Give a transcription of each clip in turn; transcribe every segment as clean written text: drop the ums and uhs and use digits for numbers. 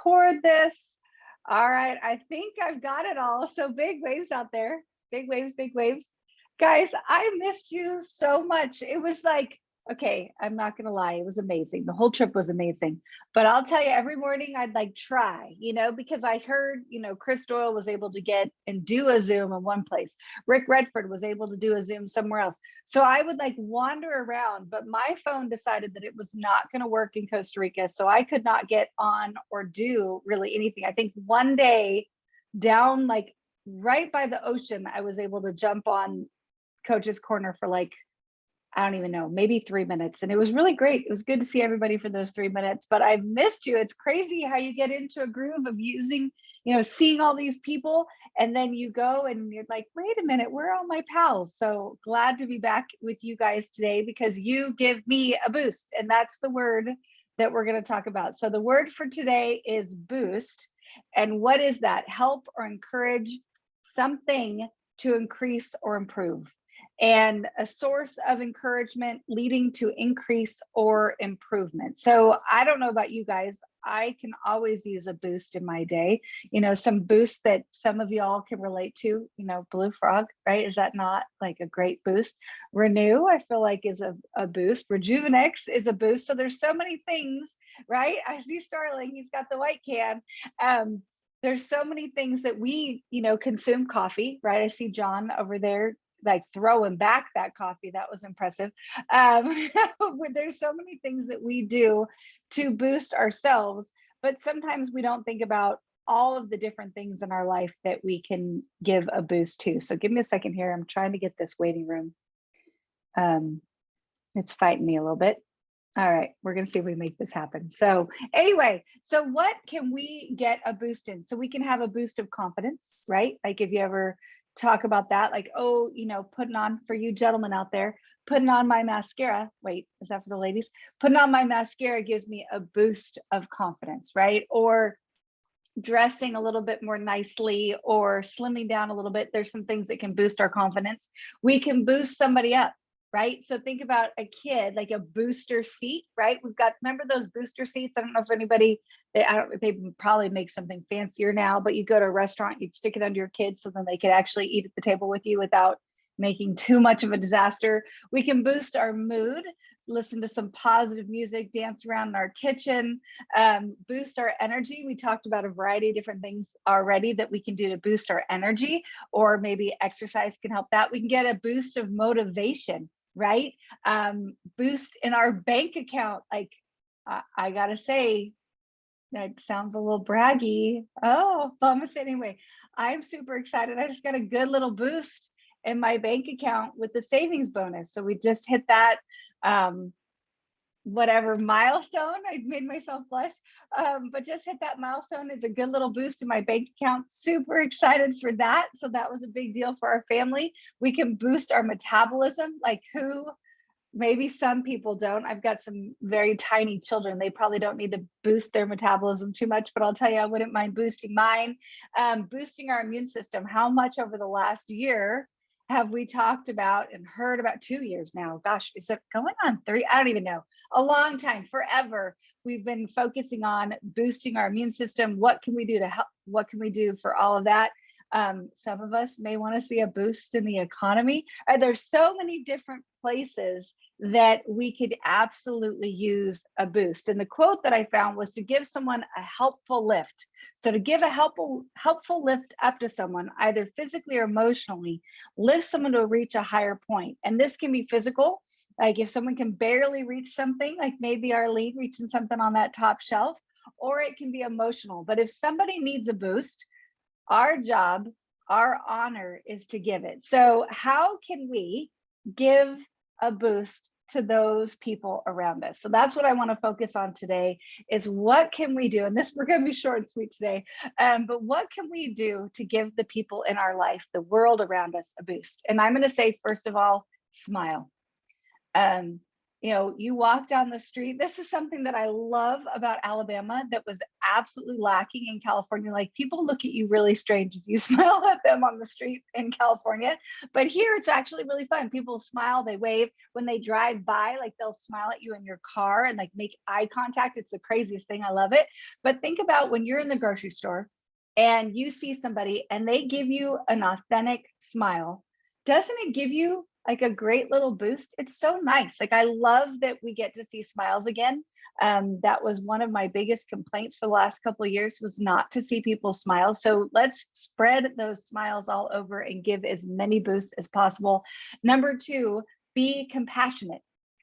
record this. All right, I think I've got it all. So big waves out there, big waves, big waves. Guys, I missed you so much. It was like, okay, I'm not gonna lie, it was amazing. The whole trip was amazing. But I'll tell you, every morning I'd like try, because I heard, Chris Doyle was able to get and do a Zoom in one place. Rick Redford was able to do a Zoom somewhere else. So I would like wander around, but my phone decided that it was not going to work in Costa Rica. So I could not get on or do really anything. I think one day down like right by the ocean, I was able to jump on Coach's Corner for like, I don't even know, maybe 3 minutes. And it was really great. It was good to see everybody for those 3 minutes, but I missed you. It's crazy how you get into a groove of using, seeing all these people, and then you go and you're like, wait a minute, where are all my pals? So glad to be back with you guys today because you give me a boost. And that's the word that we're going to talk about. So the word for today is boost. And what is that? Help or encourage something to increase or improve, and a source of encouragement leading to increase or improvement. So I don't know about you guys, I can always use a boost in my day, some boosts that some of y'all can relate to, Blue Frog, right? Is that not like a great boost? Renew, I feel like is a boost. Rejuvenex is a boost. So there's so many things, right? I see Starling, he's got the white can. There's so many things that we, consume coffee, right? I see John over there like throwing back that coffee. That was impressive. There's so many things that we do to boost ourselves, but sometimes we don't think about all of the different things in our life that we can give a boost to. So give me a second here. I'm trying to get this waiting room. It's fighting me a little bit. All right, we're going to see if we make this happen. So anyway, so what can we get a boost in? So we can have a boost of confidence, right? Like if you ever talk about that, like, oh, putting on, for you gentlemen out there, putting on my mascara. Wait, is that for the ladies? Putting on my mascara gives me a boost of confidence, right? Or dressing a little bit more nicely or slimming down a little bit. There's some things that can boost our confidence. We can boost somebody up, right? So think about a kid, like a booster seat, right? We've got, remember those booster seats? I don't know if anybody, they probably make something fancier now, but you go to a restaurant, you'd stick it under your kids so then they could actually eat at the table with you without making too much of a disaster. We can boost our mood, listen to some positive music, dance around in our kitchen, boost our energy. We talked about a variety of different things already that we can do to boost our energy, or maybe exercise can help that. We can get a boost of motivation, right? Boost in our bank account. Like I gotta say, that sounds a little braggy. Oh, but I'm gonna say it anyway. I'm super excited. I just got a good little boost in my bank account with the savings bonus. So we just hit that whatever milestone. I made myself blush, but just hit that milestone. Is a good little boost in my bank account. Super excited for that. So that was a big deal for our family. We can boost our metabolism. Like maybe some people don't. I've got some very tiny children. They probably don't need to boost their metabolism too much, but I'll tell you, I wouldn't mind boosting mine. Boosting our immune system. How much over the last year have we talked about and heard about? 2 years now? Gosh, is it going on 3? I don't even know. A long time, forever. We've been focusing on boosting our immune system. What can we do to help? What can we do for all of that? Some of us may want to see a boost in the economy. There's so many different places that we could absolutely use a boost. And the quote that I found was to give someone a helpful lift. So to give a helpful lift up to someone, either physically or emotionally, lift someone to reach a higher point. And this can be physical, like if someone can barely reach something, like maybe Arlene reaching something on that top shelf, or it can be emotional. But if somebody needs a boost, our job, our honor is to give it. So how can we give a boost to those people around us? So that's what I want to focus on today, is what can we do? And this, we're going to be short and sweet today, but what can we do to give the people in our life, the world around us, a boost? And I'm going to say, first of all, smile. You walk down the street. This is something that I love about Alabama that was absolutely lacking in California. Like, people look at you really strange if you smile at them on the street in California. But here it's actually really fun. People smile, they wave when they drive by, like they'll smile at you in your car and like make eye contact. It's the craziest thing. I love it. But think about when you're in the grocery store and you see somebody and they give you an authentic smile. Doesn't it give you like a great little boost? It's so nice. Like, I love that we get to see smiles again. That was one of my biggest complaints for the last couple of years, was not to see people smile. So let's spread those smiles all over and give as many boosts as possible. Number two, be compassionate.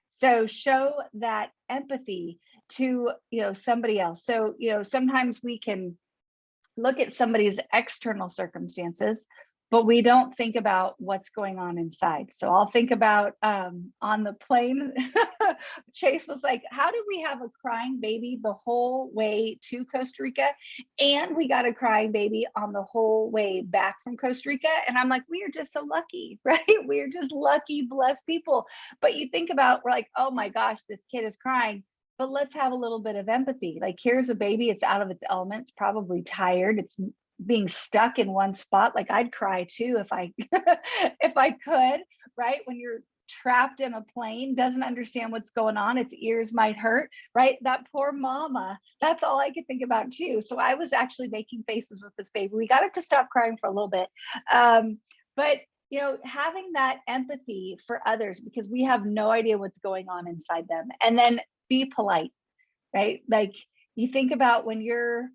So show that empathy to, somebody else. So, sometimes we can look at somebody's external circumstances, but we don't think about what's going on inside. So I'll think about on the plane, Chase was like, how do we have a crying baby the whole way to Costa Rica? And we got a crying baby on the whole way back from Costa Rica. And I'm like, we are just so lucky, right? We are just lucky, blessed people. But you think about, we're like, oh my gosh, this kid is crying. But let's have a little bit of empathy. Like, here's a baby, it's out of its elements, probably tired, it's being stuck in one spot. Like, I'd cry too if I if I could, right? When you're trapped in a plane, doesn't understand what's going on, its ears might hurt, right? That poor mama. That's all I could think about too. So I was actually making faces with this baby. We got it to stop crying for a little bit. But having that empathy for others, because we have no idea what's going on inside them. And then be polite, right? Like, you think about when you're,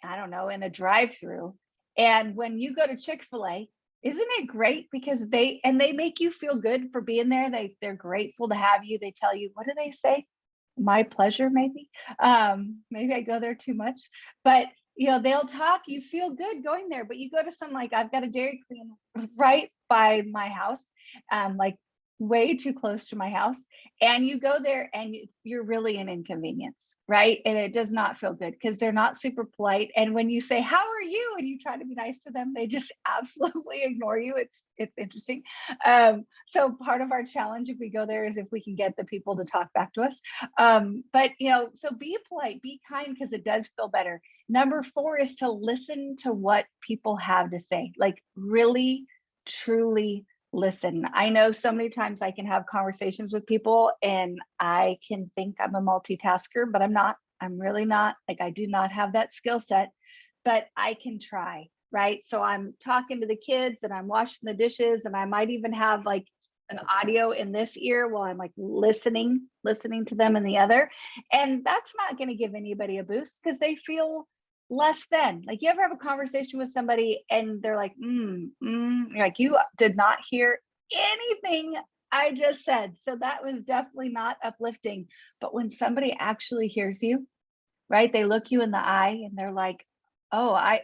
I don't know, in a drive-through, and when you go to Chick-fil-A, isn't it great because they make you feel good for being there. They're grateful to have you. They tell you, what do they say? My pleasure, maybe. Maybe I go there too much, but they'll talk, you feel good going there. But you go to some, like, I've got a Dairy Queen right by my house, like way too close to my house, and you go there and you're really an inconvenience, right? And it does not feel good because they're not super polite. And when you say, how are you, and you try to be nice to them, they just absolutely ignore you. It's interesting. So part of our challenge, if we go there, is if we can get the people to talk back to us. But so be polite, be kind, because it does feel better. Number four is to listen to what people have to say. Like, really, truly listen. I know so many times I can have conversations with people and I can think I'm a multitasker, but I'm not. I'm really not. Like, I do not have that skill set, but I can try, right? So I'm talking to the kids and I'm washing the dishes, and I might even have like an audio in this ear while I'm like listening to them in the other. And that's not going to give anybody a boost because they feel less than. Like, you ever have a conversation with somebody and they're like, you're like, you did not hear anything I just said. So that was definitely not uplifting. But when somebody actually hears you, right, they look you in the eye and they're like, oh, I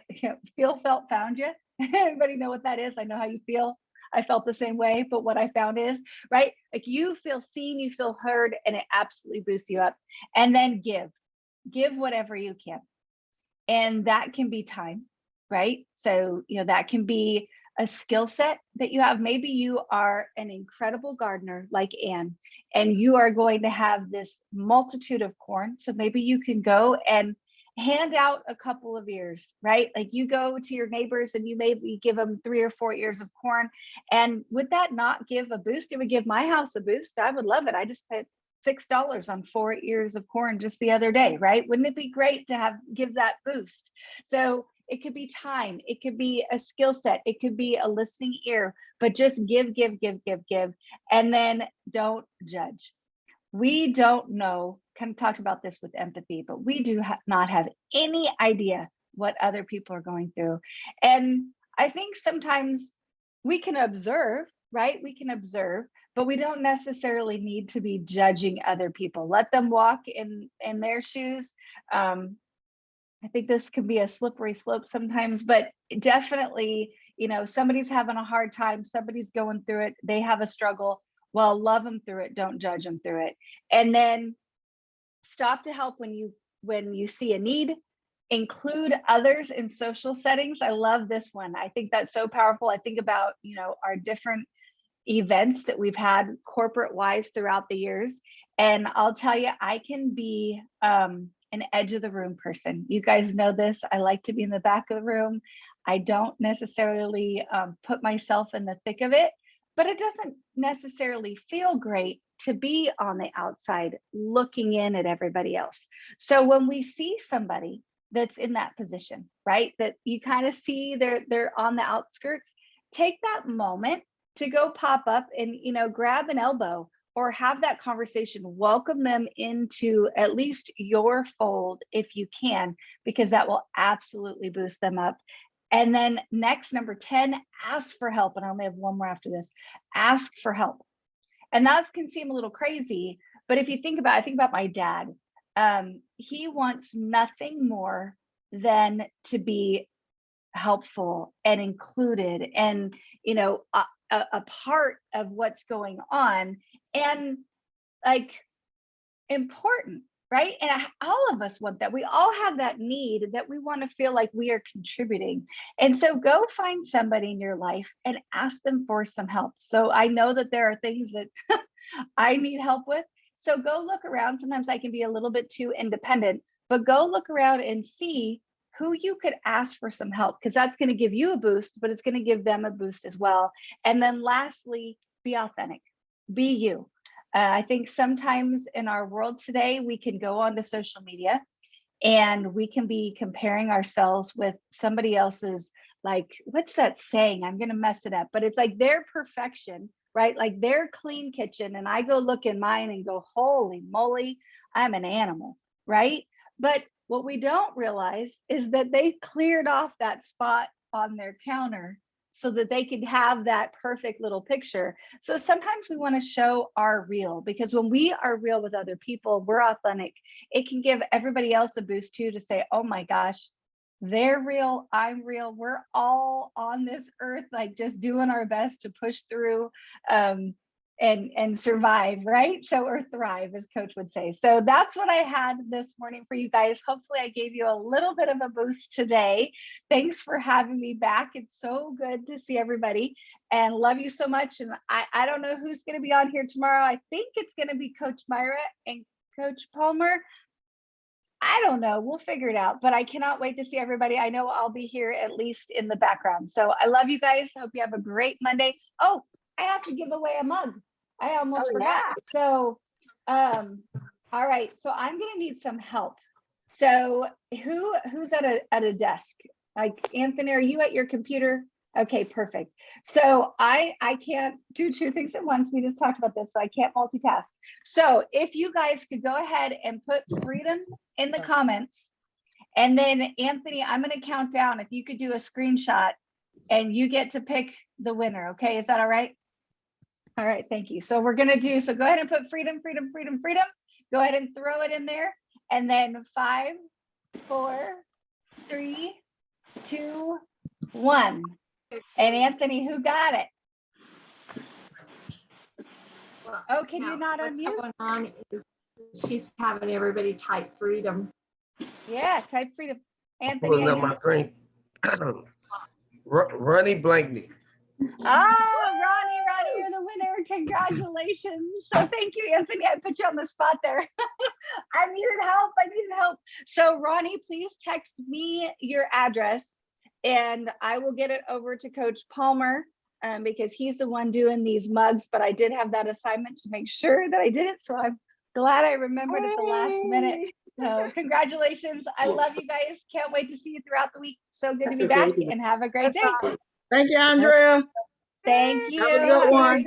feel, felt, found you. Everybody know what that is? I know how you feel. I felt the same way, but what I found is, right, like, you feel seen, you feel heard, and it absolutely boosts you up. And then give whatever you can. And that can be time, right? So, that can be a skill set that you have. Maybe you are an incredible gardener like Anne, and you are going to have this multitude of corn. So maybe you can go and hand out a couple of ears, right? Like, you go to your neighbors and you maybe give them 3 or 4 ears of corn. And would that not give a boost? It would give my house a boost. I would love it. I just spent $6 on 4 ears of corn just the other day, right? Wouldn't it be great to give that boost? So it could be time, it could be a skill set, it could be a listening ear, but just give, and then don't judge. We don't know, kind of talked about this with empathy, but we do not have any idea what other people are going through. And I think sometimes we can observe, right? We can observe, but we don't necessarily need to be judging other people. Let them walk in their shoes. I think this can be a slippery slope sometimes, but definitely, somebody's having a hard time, somebody's going through it, they have a struggle. Well, love them through it, don't judge them through it. And then stop to help when you see a need. Include others in social settings. I love this one. I think that's so powerful. I think about, our different events that we've had corporate wise throughout the years. And I'll tell you, I can be an edge of the room person. You guys know this. I like to be in the back of the room. I don't necessarily put myself in the thick of it, but it doesn't necessarily feel great to be on the outside looking in at everybody else. So when we see somebody that's in that position, right, that you kind of see they're on the outskirts, take that moment to go pop up and, you know, grab an elbow or have that conversation, welcome them into at least your fold if you can, because that will absolutely boost them up. And then next, number 10, ask for help. And I only have one more after this. Ask for help. And that can seem a little crazy, but if you think about, I think about my dad. He wants nothing more than to be helpful and included and, you know, a part of what's going on and like important, right? And all of us want that. We all have that need that we want to feel like we are contributing. And so go find somebody in your life and ask them for some help. So I know that there are things that I need help with. So go look around. Sometimes I can be a little bit too independent, but go look around and see who you could ask for some help, because that's going to give you a boost, but it's going to give them a boost as well. And then lastly, be authentic, be you. I think sometimes in our world today, we can go onto social media and we can be comparing ourselves with somebody else's, like, what's that saying? I'm going to mess it up, but it's like their perfection, right? Like their clean kitchen. And I go look in mine and go, holy moly, I'm an animal, right? But what we don't realize is that they cleared off that spot on their counter so that they could have that perfect little picture. So sometimes we want to show our real, because when we are real with other people, we're authentic. It can give everybody else a boost too, to say, oh my gosh, they're real, I'm real. We're all on this earth, like just doing our best to push through and survive, right? So, or thrive, as Coach would say. So that's what I had this morning for you guys. Hopefully I gave you a little bit of a boost today. Thanks for having me back. It's so good to see everybody and love you so much. And I don't know who's going to be on here tomorrow. I think it's going to be Coach Myra and Coach Palmer. I don't know. We'll figure it out, but I cannot wait to see everybody. I know I'll be here at least in the background. So I love you guys. Hope you have a great Monday. Oh, I have to give away a mug. I almost forgot. Yeah. So, all right. So I'm going to need some help. So who's at a desk? Like Anthony, are you at your computer? Okay, perfect. So I can't do two things at once. We just talked about this, so I can't multitask. So if you guys could go ahead and put freedom in the comments, and then Anthony, I'm going to count down. If you could do a screenshot and you get to pick the winner. Okay, is that all right? All right, thank you. So we're going to do, so go ahead and put freedom, freedom, freedom, freedom. Go ahead and throw it in there. And then 5, 4, 3, 2, 1. And Anthony, who got it? Well, Oh, can now, you not what's unmute? going on is she's having everybody type freedom. Yeah, type freedom. Anthony, Pulling up my screen. Ronnie Blankney. Ronnie, you're the winner. Congratulations. So thank you, Anthony. I put you on the spot there. I needed help. So Ronnie, please text me your address and I will get it over to Coach Palmer because he's the one doing these mugs, but I did have that assignment to make sure that I did it. So I'm glad I remembered at the last minute. So congratulations. I love you guys. Can't wait to see you throughout the week. So good to be back and have a great day. Thank you, Andrea. Thank you. Have a good one.